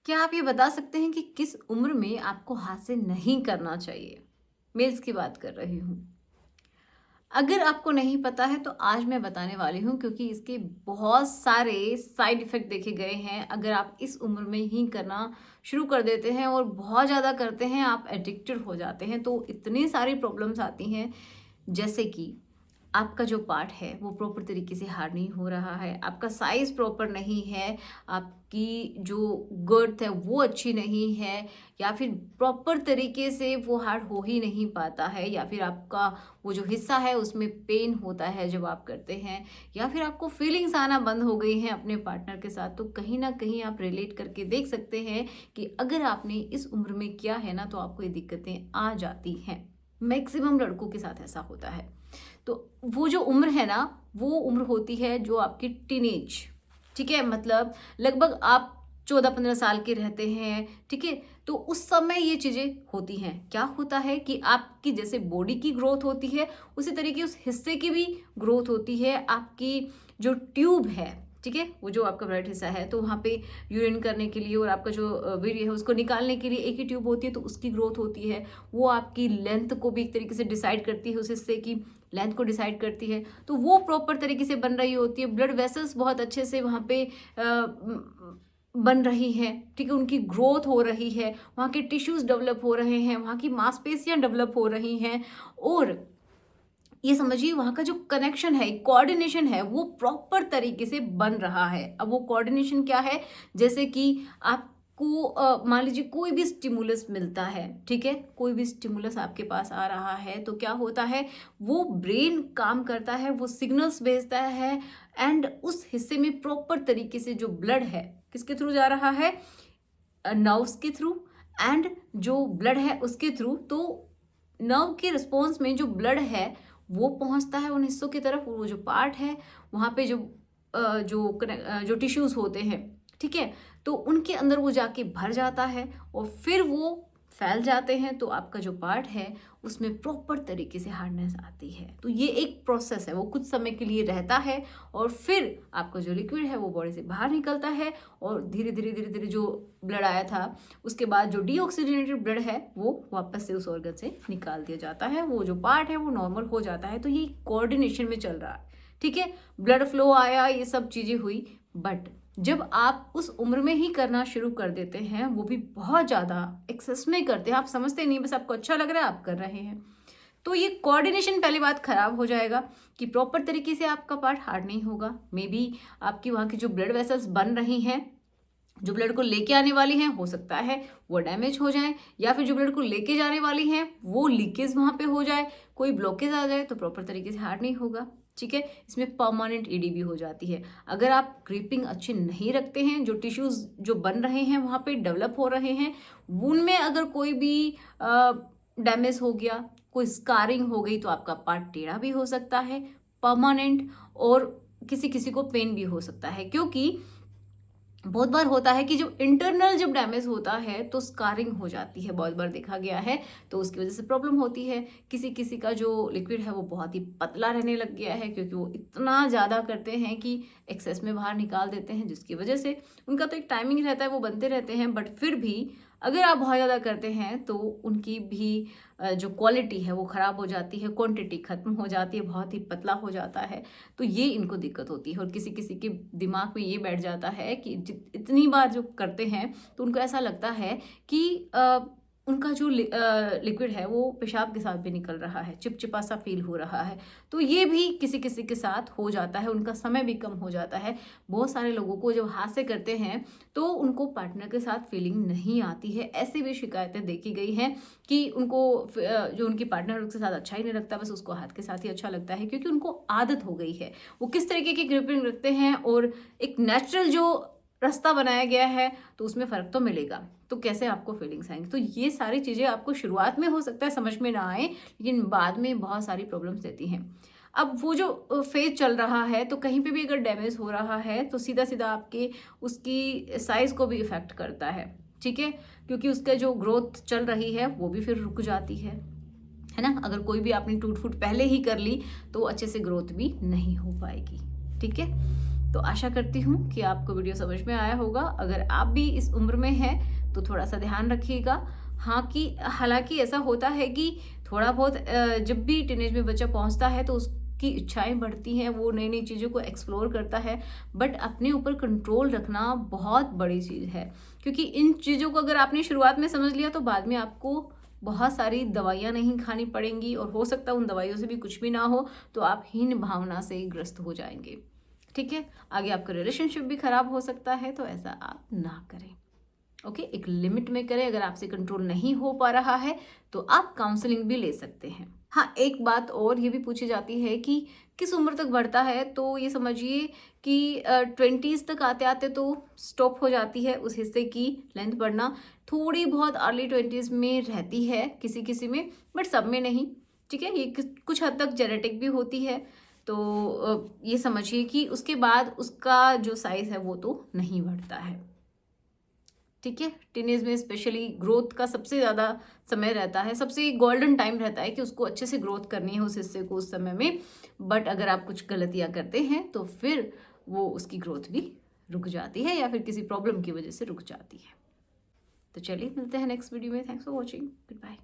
क्या आप ये बता सकते हैं कि किस उम्र में आपको हाथ से नहीं करना चाहिए? मेल्स की बात कर रही हूँ। अगर आपको नहीं पता है तो आज मैं बताने वाली हूँ, क्योंकि इसके बहुत सारे साइड इफ़ेक्ट देखे गए हैं। अगर आप इस उम्र में ही करना शुरू कर देते हैं और बहुत ज़्यादा करते हैं, आप एडिक्टेड हो जाते हैं, तो इतनी सारी प्रॉब्लम्स आती हैं। जैसे कि आपका जो पार्ट है वो प्रॉपर तरीके से हार्ड नहीं हो रहा है, आपका साइज़ प्रॉपर नहीं है, आपकी जो गर्थ है वो अच्छी नहीं है, या फिर प्रॉपर तरीके से वो हार्ड हो ही नहीं पाता है, या फिर आपका वो जो हिस्सा है उसमें पेन होता है जब आप करते हैं, या फिर आपको फीलिंग्स आना बंद हो गई हैं अपने पार्टनर के साथ। तो कहीं ना कहीं आप रिलेट करके देख सकते हैं कि अगर आपने इस उम्र में किया है ना तो आपको ये दिक्कतें आ जाती हैं। मैक्सिमम लड़कों के साथ ऐसा होता है। तो वो जो उम्र है ना, वो उम्र होती है जो आपकी टीनेज, ठीक है, मतलब लगभग आप 14-15 साल के रहते हैं, ठीक है। तो उस समय ये चीज़ें होती हैं। क्या होता है कि आपकी जैसे बॉडी की ग्रोथ होती है, उसी तरीके उस हिस्से की भी ग्रोथ होती है। आपकी जो ट्यूब है, ठीक है, वो जो आपका ब्लड हिस्सा है, तो वहाँ पे यूरिन करने के लिए और आपका जो वीर्य है उसको निकालने के लिए एक ही ट्यूब होती है, तो उसकी ग्रोथ होती है। वो आपकी लेंथ को भी एक तरीके से डिसाइड करती है, उस हिस्से की लेंथ को डिसाइड करती है। तो वो प्रॉपर तरीके से बन रही होती है, ब्लड वेसल्स बहुत अच्छे से वहाँ पे बन रही है, ठीक है, उनकी ग्रोथ हो रही है, वहाँ के टिश्यूज डेवलप हो रहे हैं, वहाँ की मांसपेशियां डेवलप हो रही हैं, और ये समझिए वहाँ का जो कनेक्शन है, कोऑर्डिनेशन है, वो प्रॉपर तरीके से बन रहा है। अब वो कोऑर्डिनेशन क्या है? जैसे कि आपको मान लीजिए कोई भी स्टिमुलस मिलता है, ठीक है, कोई भी स्टिमुलस आपके पास आ रहा है, तो क्या होता है, वो ब्रेन काम करता है, वो सिग्नल्स भेजता है, एंड उस हिस्से में प्रॉपर तरीके से जो ब्लड है किसके थ्रू जा रहा है? नर्व्स के थ्रू, एंड जो ब्लड है उसके थ्रू। तो नर्व के रिस्पॉन्स में जो ब्लड है वो पहुंचता है उन हिस्सों की तरफ, वो जो पार्ट है वहाँ पे जो टिश्यूज होते हैं, ठीक है, तो उनके अंदर वो जाके भर जाता है और फिर वो फैल जाते हैं। तो आपका जो पार्ट है उसमें प्रॉपर तरीके से हार्डनेस आती है। तो ये एक प्रोसेस है, वो कुछ समय के लिए रहता है और फिर आपका जो लिक्विड है वो बॉडी से बाहर निकलता है, और धीरे धीरे धीरे धीरे जो ब्लड आया था उसके बाद जो डीऑक्सीजनेटेड ब्लड है वो वापस से उस ऑर्गन से निकाल दिया जाता है, वो जो पार्ट है वो नॉर्मल हो जाता है। तो ये कोऑर्डिनेशन में चल रहा है, ठीक है, ब्लड फ्लो आया, ये सब चीज़ें हुई। बट जब आप उस उम्र में ही करना शुरू कर देते हैं, वो भी बहुत ज़्यादा एक्सेस में करते हैं, आप समझते नहीं, बस आपको अच्छा लग रहा है आप कर रहे हैं, तो ये कोऑर्डिनेशन पहली बात खराब हो जाएगा कि प्रॉपर तरीके से आपका पार्ट हार्ड नहीं होगा। मे बी आपकी वहाँ की जो ब्लड वेसल्स बन रही हैं, जो ब्लड को लेके आने वाली हैं, हो सकता है वो डैमेज हो जाए, या फिर जो ब्लड को लेके जाने वाली हैं वो लीकेज वहाँ पे हो जाए, कोई ब्लॉकेज आ जाए, तो प्रॉपर तरीके से हार्ड नहीं होगा, ठीक है। इसमें परमानेंट ईडी भी हो जाती है। अगर आप ग्रिपिंग अच्छी नहीं रखते हैं, जो टिश्यूज जो बन रहे हैं वहाँ पे डेवलप हो रहे हैं, उनमें अगर कोई भी डैमेज हो गया, कोई स्कारिंग हो गई, तो आपका पार्ट टेढ़ा भी हो सकता है परमानेंट, और किसी किसी को पेन भी हो सकता है। क्योंकि बहुत बार होता है कि जब इंटरनल जब डैमेज होता है तो स्कारिंग हो जाती है, बहुत बार देखा गया है, तो उसकी वजह से प्रॉब्लम होती है। किसी किसी का जो लिक्विड है वो बहुत ही पतला रहने लग गया है, क्योंकि वो इतना ज़्यादा करते हैं कि एक्सेस में बाहर निकाल देते हैं, जिसकी वजह से उनका तो एक टाइमिंग रहता है, वो बनते रहते हैं। बट फिर भी अगर आप बहुत ज़्यादा करते हैं तो उनकी भी जो क्वालिटी है वो ख़राब हो जाती है, क्वांटिटी ख़त्म हो जाती है, बहुत ही पतला हो जाता है। तो ये इनको दिक्कत होती है। और किसी किसी के दिमाग में ये बैठ जाता है कि इतनी बार जो करते हैं तो उनको ऐसा लगता है कि उनका जो लिक्विड है वो पेशाब के साथ भी निकल रहा है, चिपचिपा सा फील हो रहा है। तो ये भी किसी किसी के साथ हो जाता है, उनका समय भी कम हो जाता है। बहुत सारे लोगों को जब हाथ से करते हैं तो उनको पार्टनर के साथ फीलिंग नहीं आती है। ऐसी भी शिकायतें देखी गई हैं कि उनको जो उनकी पार्टनर उसके साथ अच्छा ही नहीं लगता, बस उसको हाथ के साथ ही अच्छा लगता है, क्योंकि उनको आदत हो गई है। वो किस तरीके की ग्रिपिंग रखते हैं और एक नेचुरल जो रास्ता बनाया गया है तो उसमें फ़र्क तो मिलेगा। तो कैसे आपको फीलिंग्स आएंगी? तो ये सारी चीज़ें आपको शुरुआत में हो सकता है समझ में ना आए, लेकिन बाद में बहुत सारी प्रॉब्लम्स देती हैं। अब वो जो फेज चल रहा है, तो कहीं पे भी अगर डैमेज हो रहा है तो सीधा सीधा आपके उसकी साइज़ को भी इफ़ेक्ट करता है, ठीक है, क्योंकि उसका जो ग्रोथ चल रही है वो भी फिर रुक जाती है ना। अगर कोई भी आपने टूट फूट पहले ही कर ली तो अच्छे से ग्रोथ भी नहीं हो पाएगी, ठीक है। तो आशा करती हूँ कि आपको वीडियो समझ में आया होगा। अगर आप भी इस उम्र में हैं तो थोड़ा सा ध्यान रखिएगा। हाँ, कि हालांकि ऐसा होता है कि थोड़ा बहुत जब भी टीनेज में बच्चा पहुँचता है तो उसकी इच्छाएं बढ़ती हैं, वो नई नई चीज़ों को एक्सप्लोर करता है, बट अपने ऊपर कंट्रोल रखना बहुत बड़ी चीज़ है। क्योंकि इन चीज़ों को अगर आपने शुरुआत में समझ लिया तो बाद में आपको बहुत सारी दवाइयाँ नहीं खानी पड़ेंगी, और हो सकता है उन दवाइयों से भी कुछ भी ना हो तो आप हीन भावना से ग्रस्त हो जाएंगे। ठीक है, आगे आपका रिलेशनशिप भी खराब हो सकता है, तो ऐसा आप ना करें। ओके, एक लिमिट में करें। अगर आपसे कंट्रोल नहीं हो पा रहा है तो आप काउंसलिंग भी ले सकते हैं। हाँ, एक बात और ये भी पूछी जाती है कि किस उम्र तक बढ़ता है, तो ये समझिए कि 20s तक आते आते तो स्टॉप हो जाती है उस हिस्से की लेंथ बढ़ना। थोड़ी बहुत अर्ली 20s में रहती है किसी किसी में, बट सब में नहीं। ठीक है, ये कुछ हद तक जेनेटिक भी होती है। तो ये समझिए कि उसके बाद उसका जो साइज है वो तो नहीं बढ़ता है। ठीक है, टीनेज में स्पेशली ग्रोथ का सबसे ज़्यादा समय रहता है, सबसे गोल्डन टाइम रहता है कि उसको अच्छे से ग्रोथ करनी है उस हिस्से को उस समय में। बट अगर आप कुछ गलतियां करते हैं तो फिर वो उसकी ग्रोथ भी रुक जाती है, या फिर किसी प्रॉब्लम की वजह से रुक जाती है। तो चलिए मिलते हैं नेक्स्ट वीडियो में। Thanks for watching, good bye.